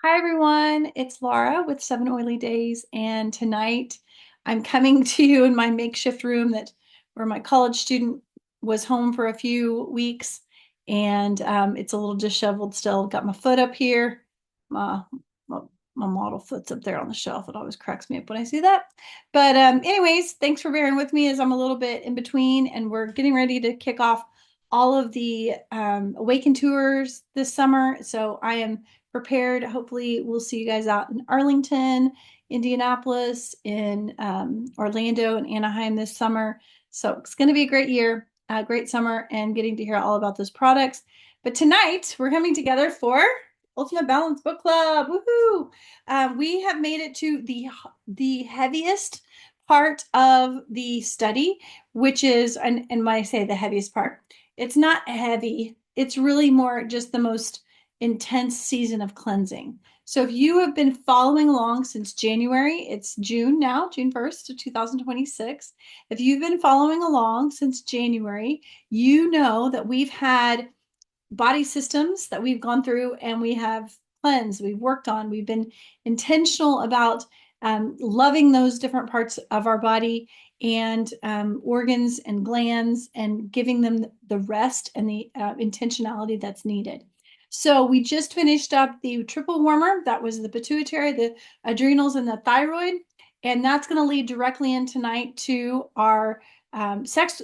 Hi everyone, it's Laura with 7 Oily Days, and tonight I'm coming to you in my makeshift room that where my college student was home for a few weeks, and it's a little disheveled still. Got my foot up here, my, my my model foot's up there on the shelf. It always cracks me up when I see that. But anyways, thanks for bearing with me as I'm a little bit in between, and we're getting ready to kick off all of the Awaken tours this summer. So I am prepared. Hopefully, we'll see you guys out in Arlington, Indianapolis, in Orlando, and Anaheim this summer. So it's going to be a great year, a great summer, and getting to hear all about those products. But tonight, we're coming together for Ultimate Balance Book Club. Woohoo! We have made it to the heaviest part of the study, which is, and when I say the heaviest part, it's not heavy. It's really more just the most intense season of cleansing. So if you have been following along since January, it's June now, June 1st of 2026. If you've been following along since January, you know that we've had body systems that we've gone through and we have cleansed, we've worked on, we've been intentional about loving those different parts of our body and organs and glands and giving them the rest and the intentionality that's needed. So we just finished up the triple warmer. That was the pituitary, the adrenals, and the thyroid. And that's going to lead directly in tonight to our sex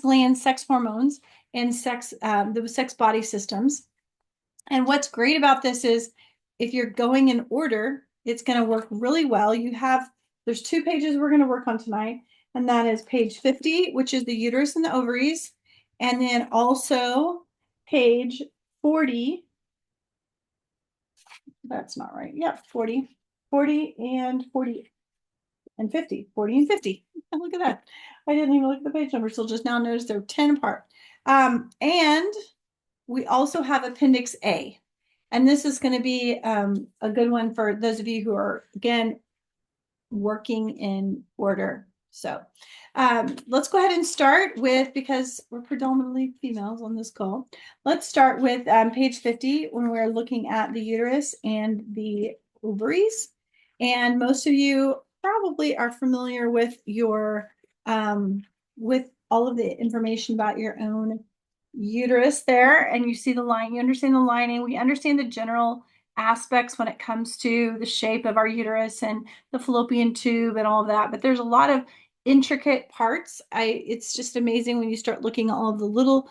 glands, sex hormones, and the sex body systems. And what's great about this is if you're going in order, it's going to work really well. There's 2 pages we're going to work on tonight, and that is page 50, which is the uterus and the ovaries, and then also page 40. That's not right. Yeah, 40 and 40 and 50, 40 and 50. Look at that. I didn't even look at the page numbers till just now. Notice they're 10 apart. And we also have Appendix A. And this is going to be a good one for those of you who are, again, working in order. So let's go ahead and start with, because we're predominantly females on this call, let's start with page 50 when we're looking at the uterus and the ovaries. And most of you probably are familiar with all of the information about your own uterus there, and you see the line, you understand the lining, we understand the general aspects when it comes to the shape of our uterus and the fallopian tube and all of that, but there's a lot of intricate parts. It's just amazing when you start looking at all of the little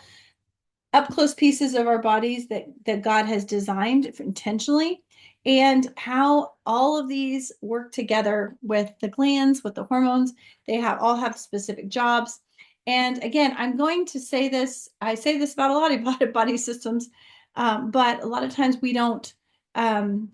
up close pieces of our bodies that God has designed intentionally, and how all of these work together with the glands, with the hormones. They all have specific jobs. And again, I'm going to say this, I say this about a lot of body systems, but a lot of times we don't um,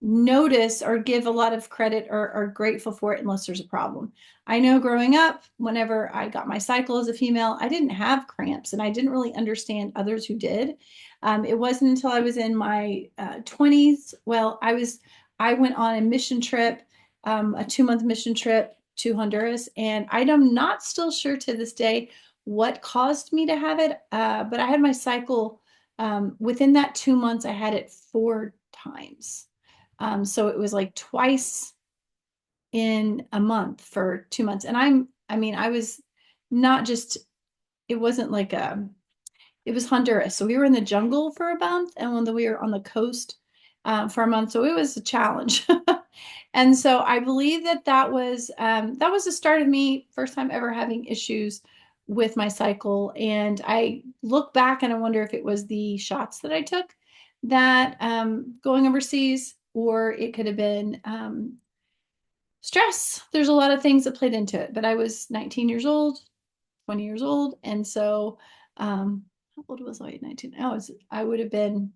notice or give a lot of credit or are grateful for it unless there's a problem. I know growing up, whenever I got my cycle as a female, I didn't have cramps and I didn't really understand others who did. It wasn't until I was in my 20s. Well, I went on a mission trip, a 2-month mission trip to Honduras, and I'm not still sure to this day what caused me to have it, but I had my cycle within that 2 months. I had it 4 times. So it was like twice in a month for 2 months. And I was not just, it wasn't like it was Honduras. So we were in the jungle for a month, and when we were on the coast for a month. So it was a challenge. And so I believe that was the start of me first time ever having issues with my cycle. And I look back and I wonder if it was the shots that I took that going overseas, or it could have been stress. There's a lot of things that played into it, but I was 19 years old, 20 years old. And so, how old was I at 19? I would have been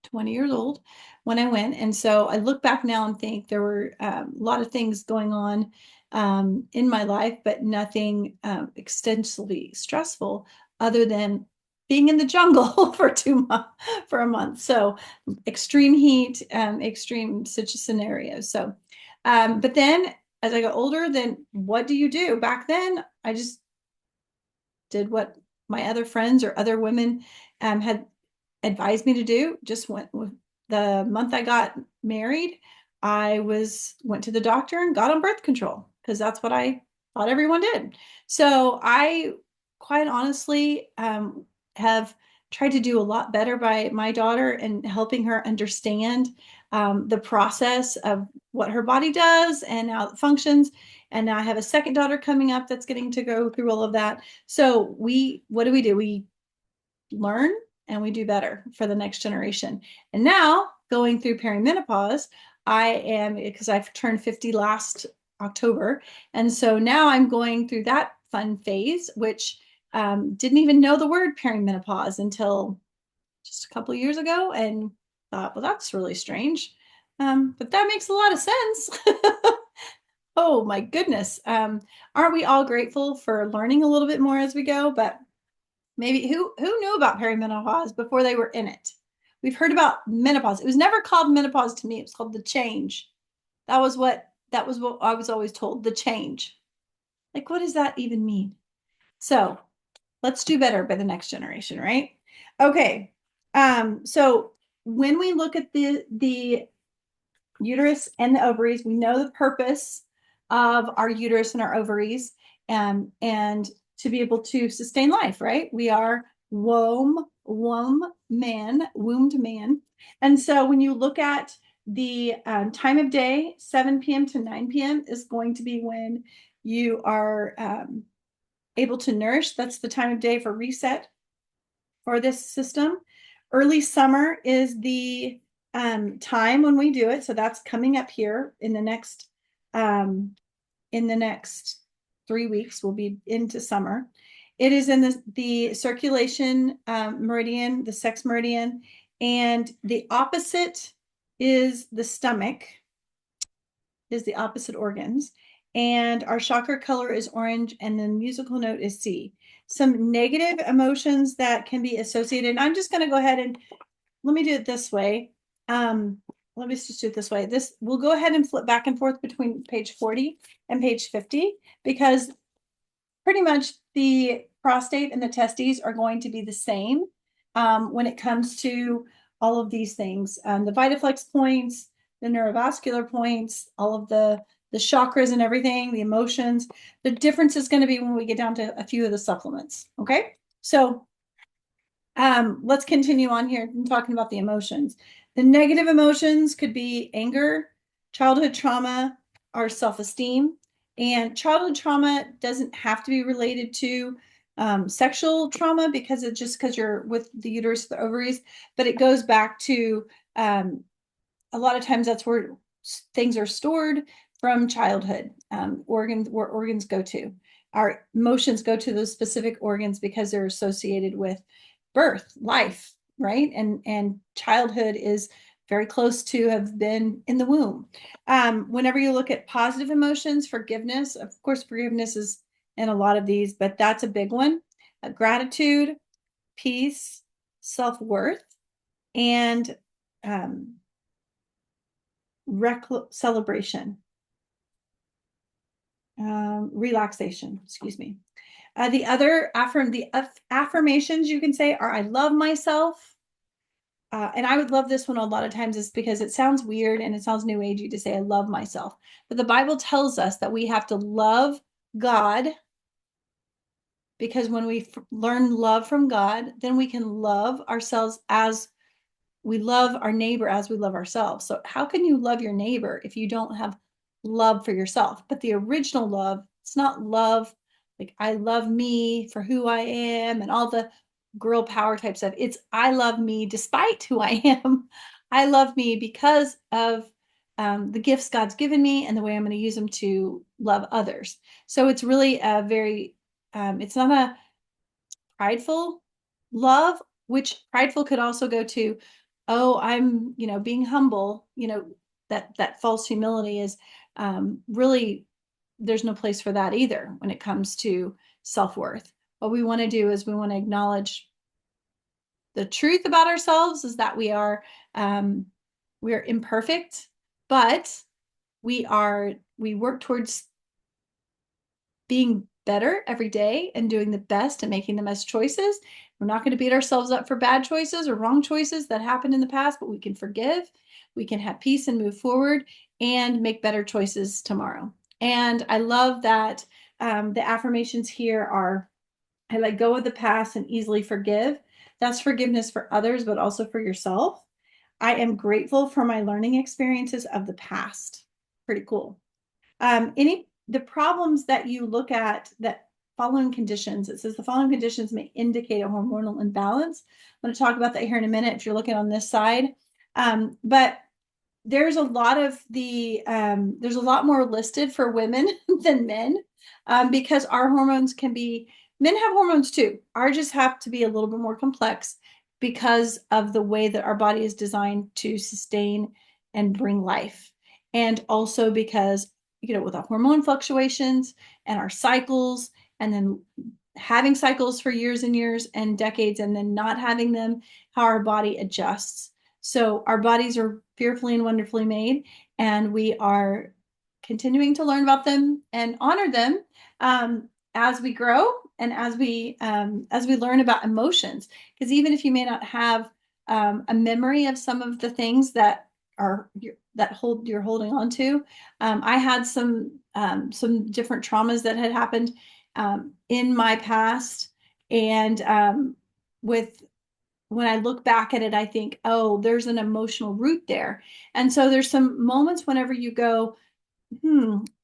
20 years old when I went. And so I look back now and think there were a lot of things going on in my life, but nothing extensively stressful other than being in the jungle for 2 months, for a month. So extreme heat, extreme such a scenario. So, but then as I got older, then what do you do? Back then, I just did what my other friends or other women had advised me to do, just went the month I got married, I went to the doctor and got on birth control because that's what I thought everyone did. So I quite honestly have tried to do a lot better by my daughter and helping her understand the process of what her body does and how it functions. And now I have a second daughter coming up that's getting to go through all of that. So what do? We learn and we do better for the next generation. And now going through perimenopause, I am, because I've turned 50 last October. And so now I'm going through that fun phase, which didn't even know the word perimenopause until just a couple of years ago and thought, well, that's really strange. But that makes a lot of sense. Oh my goodness. Aren't we all grateful for learning a little bit more as we go? But maybe who knew about perimenopause before they were in it? We've heard about menopause. It was never called menopause to me. It was called the change. That was what I was always told, the change. Like, what does that even mean? So let's do better by the next generation, right? Okay. So when we look at the uterus and the ovaries, we know the purpose of our uterus and our ovaries, and to be able to sustain life, right? We are wombed man. And so when you look at the time of day, 7 p.m. to 9 p.m. is going to be when you are able to nourish. That's the time of day for reset for this system. Early summer is the time when we do it. So that's coming up here um, in the next 3 weeks. We'll be into summer. It is in the circulation meridian, the sex meridian, and the opposite is the stomach, is the opposite organs. And our chakra color is orange, and the musical note is C. Some negative emotions that can be associated. And I'm just going to go ahead and let me do it this way. Let me just do it this way. We'll go ahead and flip back and forth between page 40 and page 50 because pretty much the prostate and the testes are going to be the same when it comes to all of these things. The Vitaflex points, the neurovascular points, all of the chakras and everything, the emotions. The difference is going to be when we get down to a few of the supplements. Okay, so let's continue on here and talking about the emotions. The negative emotions could be anger, childhood trauma, or self-esteem. And childhood trauma doesn't have to be related to sexual trauma because it's just because you're with the uterus, the ovaries, but it goes back to a lot of times that's where things are stored from childhood. Organs, where organs go to. Our emotions go to those specific organs because they're associated with birth, life, right? And childhood is very close to have been in the womb. Whenever you look at positive emotions, forgiveness, of course, forgiveness is in a lot of these, but that's a big one. Gratitude, peace, self-worth, and celebration, relaxation, excuse me. The other affirmations you can say are I love myself. And I would love this one a lot of times is because it sounds weird and it sounds new agey to say I love myself. But the Bible tells us that we have to love God because when we learn love from God, then we can love ourselves as we love our neighbor as we love ourselves. So how can you love your neighbor if you don't have love for yourself? But the original love, it's not love like I love me for who I am and all the girl power type stuff. It's I love me despite who I am. I love me because of the gifts God's given me and the way I'm going to use them to love others. So it's really a very, it's not a prideful love, which prideful could also go to, oh, I'm, being humble, that false humility is really, there's no place for that either when it comes to self-worth. What we want to do is we want to acknowledge the truth about ourselves is that we are imperfect, but we work towards being better every day and doing the best and making the best choices. We're not going to beat ourselves up for bad choices or wrong choices that happened in the past, but we can forgive, we can have peace and move forward and make better choices tomorrow. And I love that the affirmations here are I let go of the past and easily forgive. That's forgiveness for others, but also for yourself. I am grateful for my learning experiences of the past. Pretty cool. Any the problems that you look at that following conditions, it says the following conditions may indicate a hormonal imbalance. I'm going to talk about that here in a minute if you're looking on this side. But there's a lot of there's a lot more listed for women than men because our hormones can be men have hormones too. Ours just have to be a little bit more complex because of the way that our body is designed to sustain and bring life, and also because with our hormone fluctuations and our cycles, and then having cycles for years and years and decades and then not having them, how our body adjusts. So our bodies are fearfully and wonderfully made, and we are continuing to learn about them and honor them as we grow and as we learn about emotions. Because even if you may not have a memory of some of the things that are you're holding on to, I had some different traumas that had happened in my past, and with when I look back at it, I think, oh, there's an emotional root there. And so there's some moments whenever you go,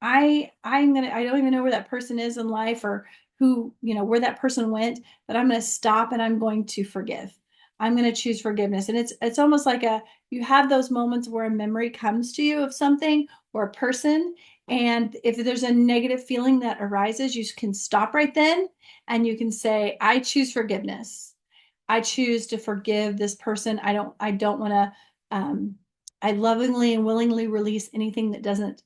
I don't even know where that person is in life or who, where that person went, but I'm going to stop and I'm going to forgive. I'm going to choose forgiveness. And it's almost like you have those moments where a memory comes to you of something or a person. And if there's a negative feeling that arises, you can stop right then and you can say, I choose forgiveness. I choose to forgive this person. I don't want to, I lovingly and willingly release anything that doesn't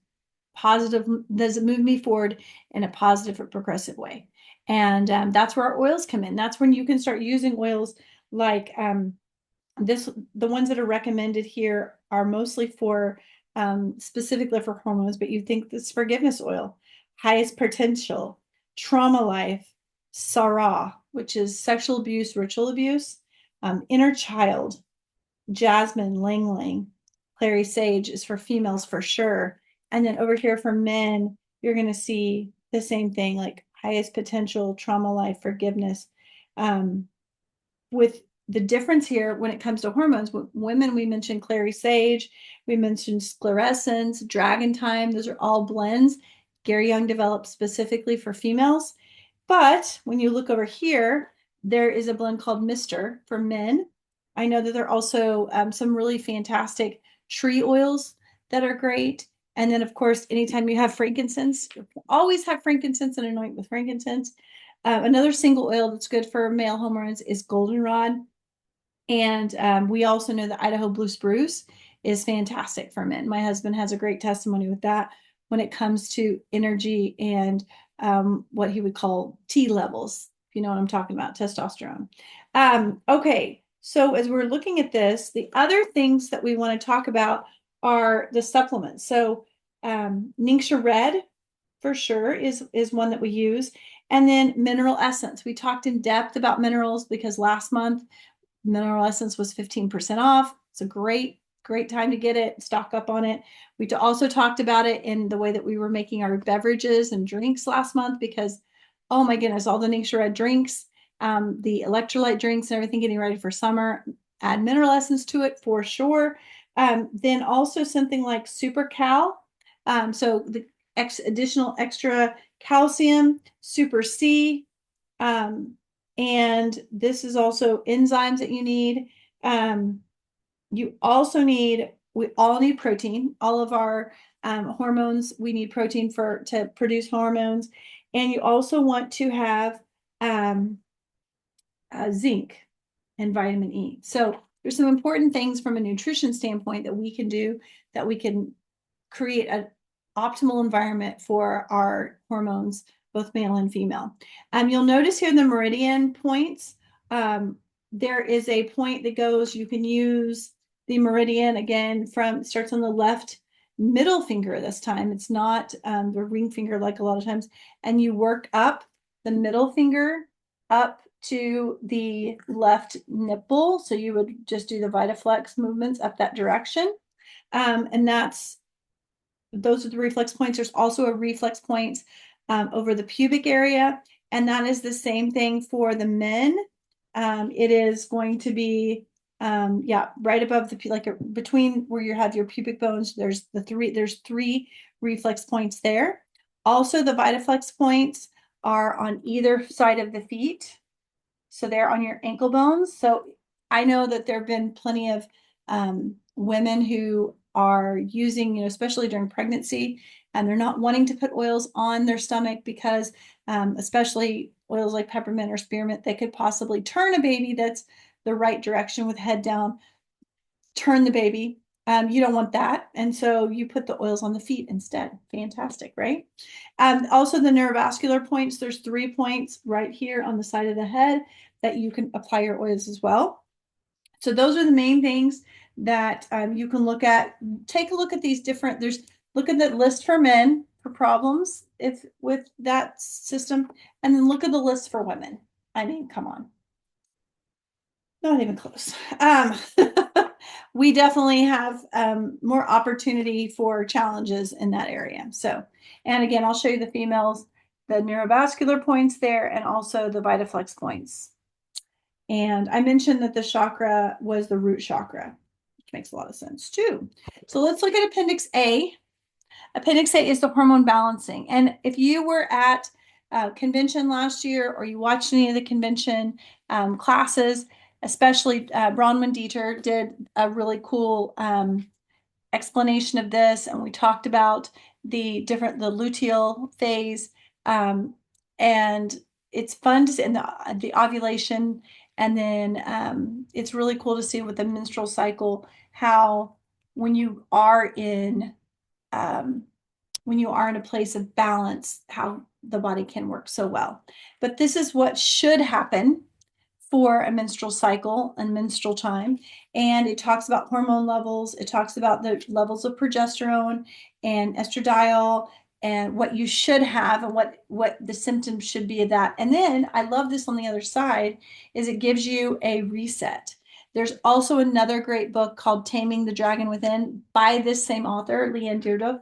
move me forward in a positive or progressive way. And that's where our oils come in. That's when you can start using oils like the ones that are recommended here are mostly for specifically for hormones, but you think this forgiveness oil, highest potential, trauma life, Sarah, which is sexual abuse, ritual abuse, inner child, jasmine, lang lang, clary sage is for females for sure. And then over here for men, you're going to see the same thing, like highest potential, trauma life, forgiveness. With the difference here when it comes to hormones, with women, we mentioned clary sage, we mentioned sclerescence, dragon time. Those are all blends Gary Young developed specifically for females. But when you look over here, there is a blend called Mister for men. I know that there are also some really fantastic tree oils that are great. And then, of course, anytime you have frankincense, always have frankincense and anoint with frankincense. Another single oil that's good for male hormones is goldenrod. And we also know that Idaho blue spruce is fantastic for men. My husband has a great testimony with that when it comes to energy and what he would call T levels, if you know what I'm talking about, testosterone. Okay, so as we're looking at this, the other things that we want to talk about are the supplements. So Ningxia Red for sure is one that we use. And then mineral essence. We talked in depth about minerals because last month Mineral Essence was 15% off. It's a great time to get it, stock up on it. We also talked about it in the way that we were making our beverages and drinks last month because, oh my goodness, all the Ningxia Red drinks, the electrolyte drinks and everything getting ready for summer, add Mineral Essence to it for sure. Then also something like Super Cal. So the additional extra calcium, Super C, and this is also enzymes that you need. You also we all need protein. All of our hormones, we need protein to produce hormones. And you also want to have zinc and vitamin E. So there's some important things from a nutrition standpoint that we can do that we can create an optimal environment for our hormones, both male and female. You'll notice here the meridian points. There is a point that goes, you can use the meridian again starts on the left middle finger this time. It's not the ring finger like a lot of times. And you work up the middle finger up to the left nipple. So you would just do the VitaFlex movements up that direction. And those are the reflex points. There's also a reflex point over the pubic area, and that is the same thing for the men. It is going to be yeah, right above the like between where you have your pubic bones. There's three reflex points there. Also, the VitaFlex points are on either side of the feet. So they're on your ankle bones. So I know that there have been plenty of women who are using, especially during pregnancy, and they're not wanting to put oils on their stomach because, especially oils like peppermint or spearmint, they could possibly turn a baby that's the right direction with head down, turn the baby. You don't want that. And so you put the oils on the feet instead. Fantastic, right? Also, the neurovascular points, there's 3 points right here on the side of the head that you can apply your oils as well. So those are the main things that you can look at. Take a look at these different, look at the list for men for problems if with that system, and then look at the list for women. I mean, come on. Not even close. We definitely have more opportunity for challenges in that area. So, and again, I'll show you the females, the neurovascular points there, and also the VitaFlex points. And I mentioned that the chakra was the root chakra, which makes a lot of sense too. So let's look at Appendix A. Appendix A is the hormone balancing. And if you were at convention last year or you watched any of the convention classes, especially Bronwyn Dieter did a really cool explanation of this. And we talked about the luteal phase. And it's fun to see in the ovulation. And then it's really cool to see with the menstrual cycle how when you are in a place of balance, how the body can work so well. But this is what should happen for a menstrual cycle and menstrual time. And it talks about hormone levels. It talks about the levels of progesterone and estradiol and what you should have and what the symptoms should be of that. And then I love this on the other side is it gives you a reset. There's also another great book called Taming the Dragon Within by this same author, Leanne Deirdre,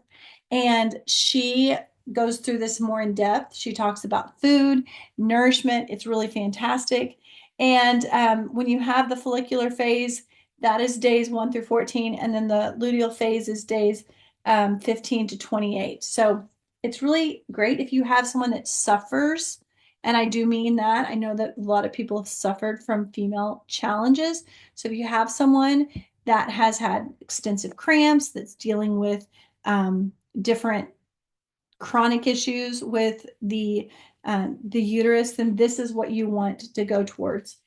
and she goes through this more in depth. She talks about food, nourishment. It's really fantastic. And when you have the follicular phase, that is days 1 through 14. And then the luteal phase is days 15 to 28. So it's really great if you have someone that suffers. And I do mean that. I know that a lot of people have suffered from female challenges. So if you have someone that has had extensive cramps, that's dealing with different chronic issues with the uterus, then this is what you want to go towards.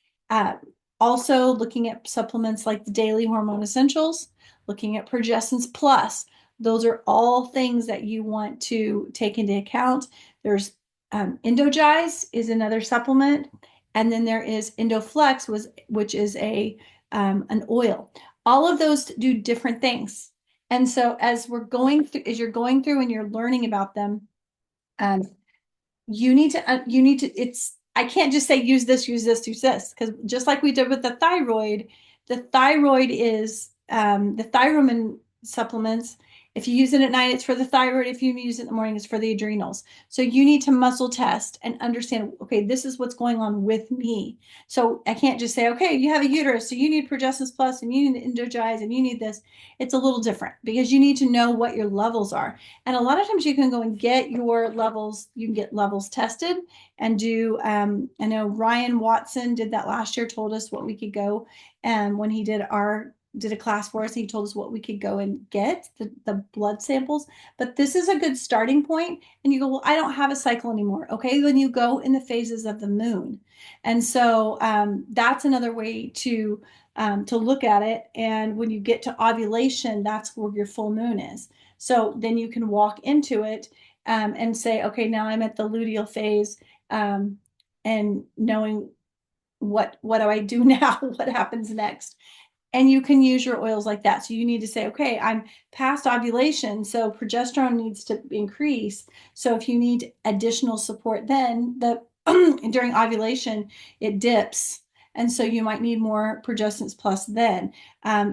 Also, looking at supplements like the Daily Hormone Essentials, looking at Progestins Plus. Those are all things that you want to take into account. There's Endogize is another supplement, and then there is Endoflex, which is an oil. All of those do different things. And so as you're going through and you're learning about them, you need to, I can't just say use this, because just like we did with the thyroid is, the Thyromin supplements. If you use it at night, it's for the thyroid. If you use it in the morning, it's for the adrenals. So you need to muscle test and understand, okay, this is what's going on with me. So I can't just say, okay, you have a uterus, so you need Progestins Plus and you need Endogize and you need this. It's a little different because you need to know what your levels are. And a lot of times you can go and get your levels, you can get levels tested and do, I know Ryan Watson did that last year, told us what we could go. And when he did a class for us, he told us what we could go and get, the blood samples. But this is a good starting point. And you go, well, I don't have a cycle anymore. Okay, then you go in the phases of the moon. And so that's another way to look at it. And when you get to ovulation, that's where your full moon is. So then you can walk into it and say, okay, now I'm at the luteal phase, and knowing what do I do now? What happens next? And you can use your oils like that. So you need to say, okay, I'm past ovulation, so progesterone needs to increase. So if you need additional support, then the during ovulation, it dips. And so you might need more progestins plus then.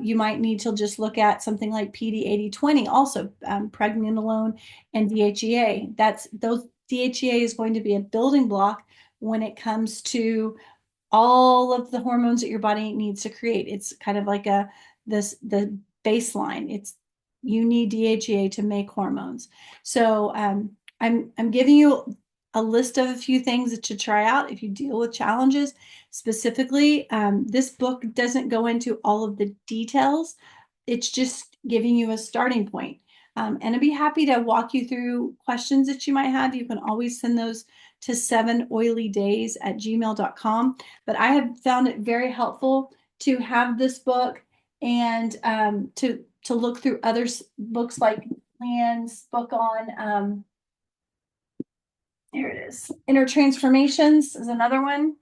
You might need to just look at something like PD 80/20, also pregnenolone and DHEA. Those DHEA is going to be a building block when it comes to all of the hormones that your body needs to create. It's kind of like the baseline. It's you need DHEA to make hormones. So I'm giving you a list of a few things to try out if you deal with challenges. Specifically, this book doesn't go into all of the details. It's just giving you a starting point. And I'd be happy to walk you through questions that you might have. You can always send those to 7oilydays@gmail.com. But I have found it very helpful to have this book and to look through other books like Leanne's book on here it is. Inner Transformations is another one.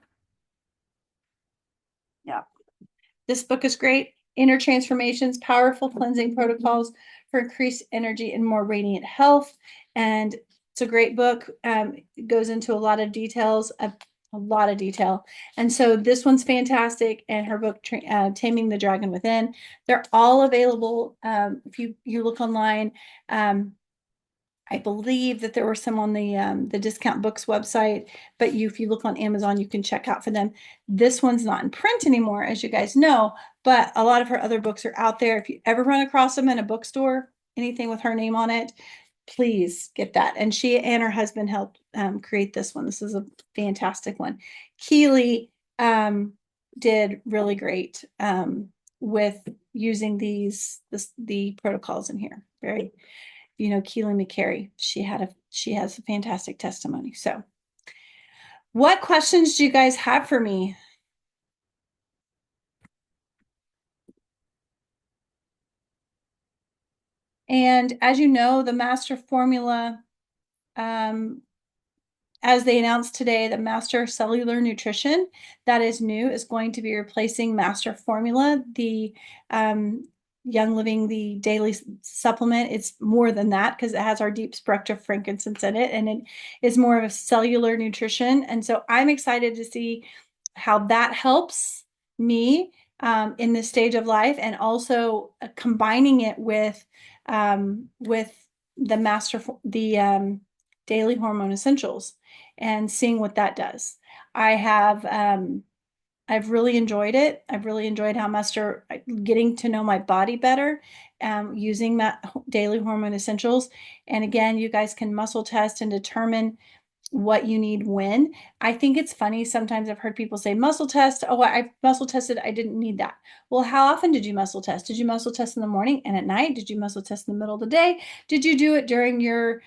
Yeah. This book is great. Inner Transformations, Powerful Cleansing Protocols for Increased Energy and More Radiant Health. And it's a great book. It goes into a lot of details, a lot of detail. And so this one's fantastic. And her book, Taming the Dragon Within. They're all available. If you look online, I believe that there were some on the Discount Books website, but if you look on Amazon, you can check out for them. This one's not in print anymore, as you guys know, but a lot of her other books are out there. If you ever run across them in a bookstore, anything with her name on it, please get that. And she and her husband helped create this one. This is a fantastic one. Keely did really great with using the protocols in here. Very, Keely McCary, she has a fantastic testimony. So what questions do you guys have for me? And as you know, the master formula, as they announced today, the Master Cellular Nutrition that is new is going to be replacing Master Formula, the Young Living, the daily supplement. It's more than that because it has our deep spectra frankincense in it, and it is more of a cellular nutrition. And so I'm excited to see how that helps me in this stage of life, and also combining it with the daily hormone essentials and seeing what that does. I've really enjoyed it. I've really enjoyed how getting to know my body better, using that daily hormone essentials. And again, you guys can muscle test and determine what you need when. I think it's funny. Sometimes I've heard people say muscle test. Oh, I muscle tested. I didn't need that. Well, how often did you muscle test? Did you muscle test in the morning and at night? Did you muscle test in the middle of the day? Did you do it during your,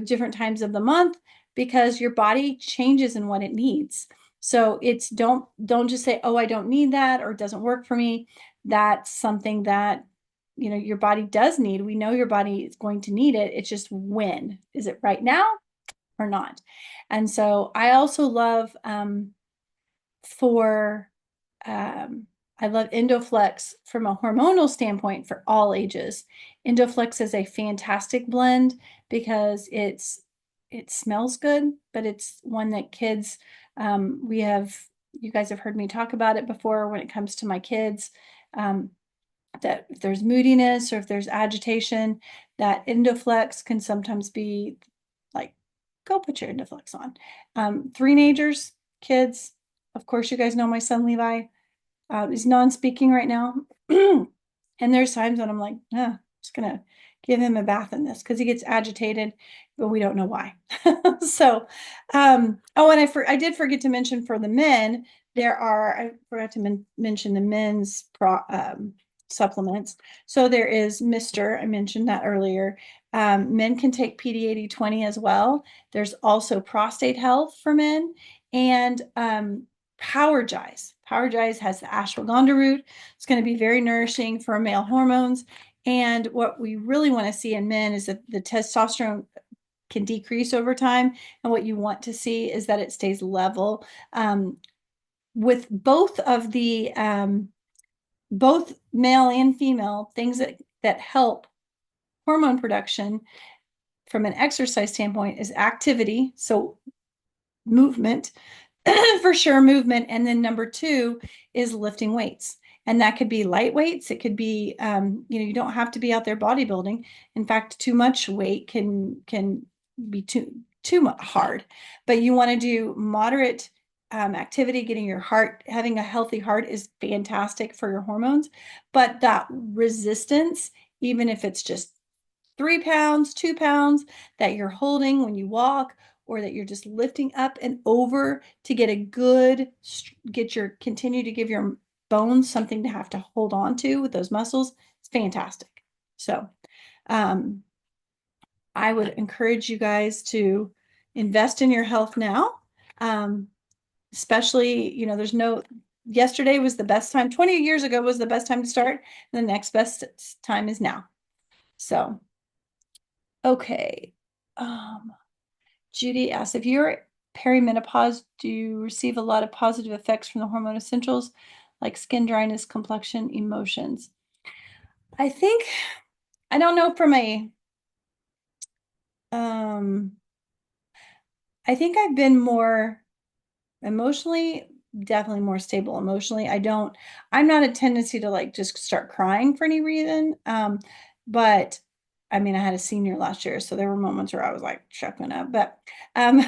different times of the month? Because your body changes in what it needs. So don't just say, oh, I don't need that, or it doesn't work for me. That's something that your body does need. We know your body is going to need it. It's just when. Is it right now or not? And so I also love for I love Endoflex from a hormonal standpoint for all ages. Endoflex is a fantastic blend because it smells good, but it's one that kids, you guys have heard me talk about it before when it comes to my kids, that if there's moodiness or if there's agitation, that Endoflex can sometimes be like, go put your Endoflex on. Teenagers, kids, of course, you guys know my son Levi. He's non-speaking right now. And there's times when I'm like, I'm just going to give him a bath in this because he gets agitated, but we don't know why. So, and I did forget to mention for the men, I forgot to mention the men's supplements. So there is Mr. I mentioned that earlier. Men can take PD 80/20 as well. There's also prostate health for men, and Power Jize. Power Jize has the ashwagandha root. It's going to be very nourishing for male hormones. And what we really want to see in men is that the testosterone can decrease over time. And what you want to see is that it stays level. With both of the, both male and female, things that help hormone production from an exercise standpoint is activity. So movement, for sure, movement. And then number two is lifting weights. And that could be light weights. It could be, you don't have to be out there bodybuilding. In fact, too much weight can be too much hard. But you want to do moderate activity. Getting your heart, having a healthy heart is fantastic for your hormones. But that resistance, even if it's just 3 pounds, 2 pounds that you're holding when you walk, or that you're just lifting up and over to get a good, continue to give your bones something to have to hold on to with those muscles. It's fantastic. So, um, I would encourage you guys to invest in your health now. Um, Especially, yesterday was the best time, 20 years ago was the best time to start, and the next best time is now. So, okay. Um, Judy asks, if you're perimenopause, do you receive a lot of positive effects from the hormone essentials like skin dryness, complexion, emotions? I think, I don't know from um, I think I've been more emotionally, definitely more stable emotionally. I'm not a tendency to like just start crying for any reason. But I mean, I had a senior last year, so there were moments where I was like chuckling up, um,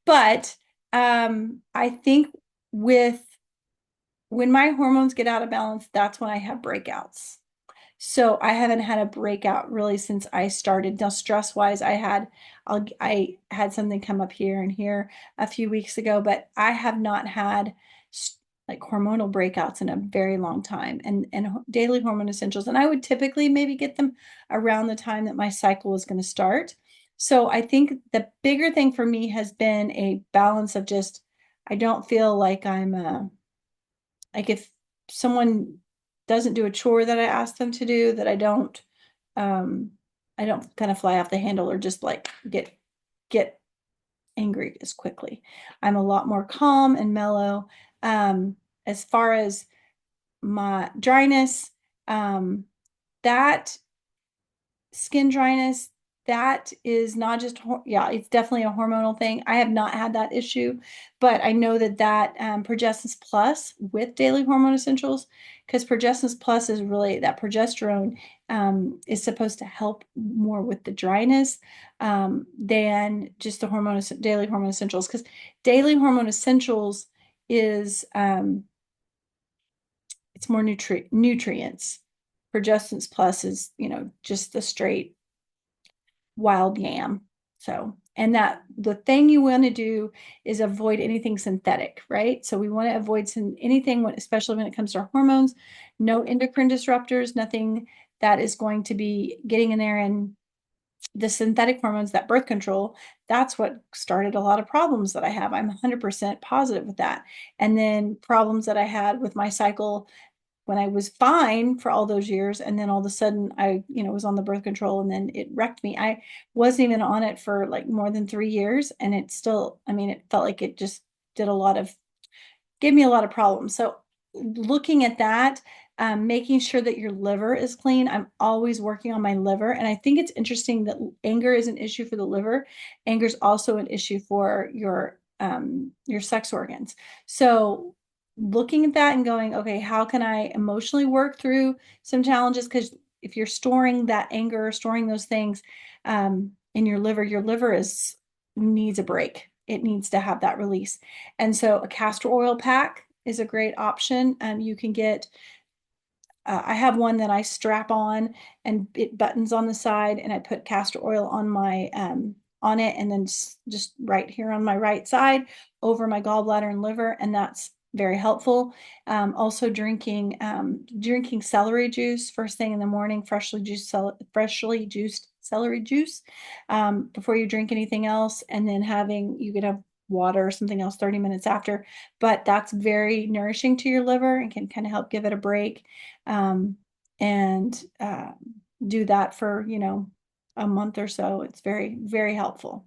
but, I think with when my hormones get out of balance, that's when I have breakouts. So I haven't had a breakout really since I started. Now, stress wise, I had something come up here and here a few weeks ago, but I have not had like hormonal breakouts in a very long time. And daily hormone essentials, and I would typically maybe get them around the time that my cycle is going to start. So I think the bigger thing for me has been a balance of just I don't feel like I'm like if someone doesn't do a chore that I ask them to do, that um I don't kind of fly off the handle or just like get angry as quickly. I'm a lot more calm and mellow. As far as my dryness, um that skin dryness, that is not just yeah, it's definitely a hormonal thing. I have not had that issue, but I know that progestins plus with daily hormone essentials, because progestins plus is really that progesterone, is supposed to help more with the dryness, than just the daily hormone essentials, because daily hormone essentials is, it's more nutrients. Progestins plus is, just the straight wild yam. So, and that the thing you want to do is avoid anything synthetic, right? So we want to avoid anything, especially when it comes to hormones, no endocrine disruptors, nothing that is going to be getting in there. And the synthetic hormones, that birth control, that's what started a lot of problems that I have. I'm 100% positive with that. And then problems that I had with my cycle when I was fine for all those years. And then all of a sudden I, was on the birth control and then it wrecked me. I wasn't even on it for like more than 3 years. And it still, I mean, it felt like it just did gave me a lot of problems. So looking at that, making sure that your liver is clean. I'm always working on my liver. And I think it's interesting that anger is an issue for the liver. Anger is also an issue for your sex organs. So looking at that and going, okay, how can I emotionally work through some challenges? Because if you're storing that anger, storing those things, in your liver is needs a break. It needs to have that release. And so a castor oil pack is a great option. You can get, I have one that I strap on and it buttons on the side, and I put castor oil on it, and then just right here on my right side over my gallbladder and liver, and that's very helpful. Also drinking celery juice first thing in the morning, freshly juiced celery juice, before you drink anything else, and then you could have water or something else 30 minutes after, but that's very nourishing to your liver and can kind of help give it a break. um, and do that for, a month or so. It's very, very helpful.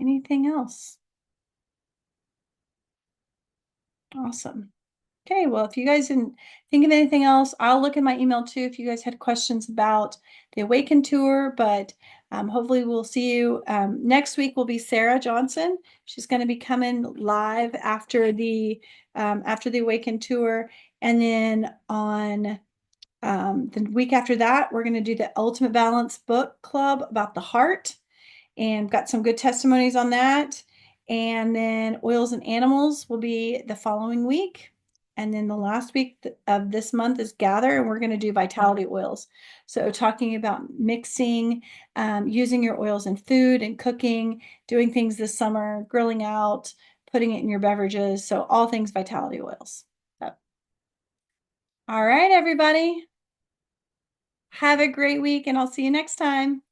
Anything else? Awesome. Okay, well, if you guys didn't think of anything else, I'll look in my email too if you guys had questions about the Awaken tour. But hopefully, we'll see you next week. Will be Sarah Johnson. She's going to be coming live after the Awaken tour, and then on the week after that, we're going to do the Ultimate Balance book club about the heart, and got some good testimonies on that. And then oils and animals will be the following week. And then the last week of this month is gather, and we're going to do vitality oils. So, talking about mixing, using your oils in food and cooking, doing things this summer, grilling out, putting it in your beverages. So, all things vitality oils. So, all right, everybody. Have a great week, and I'll see you next time.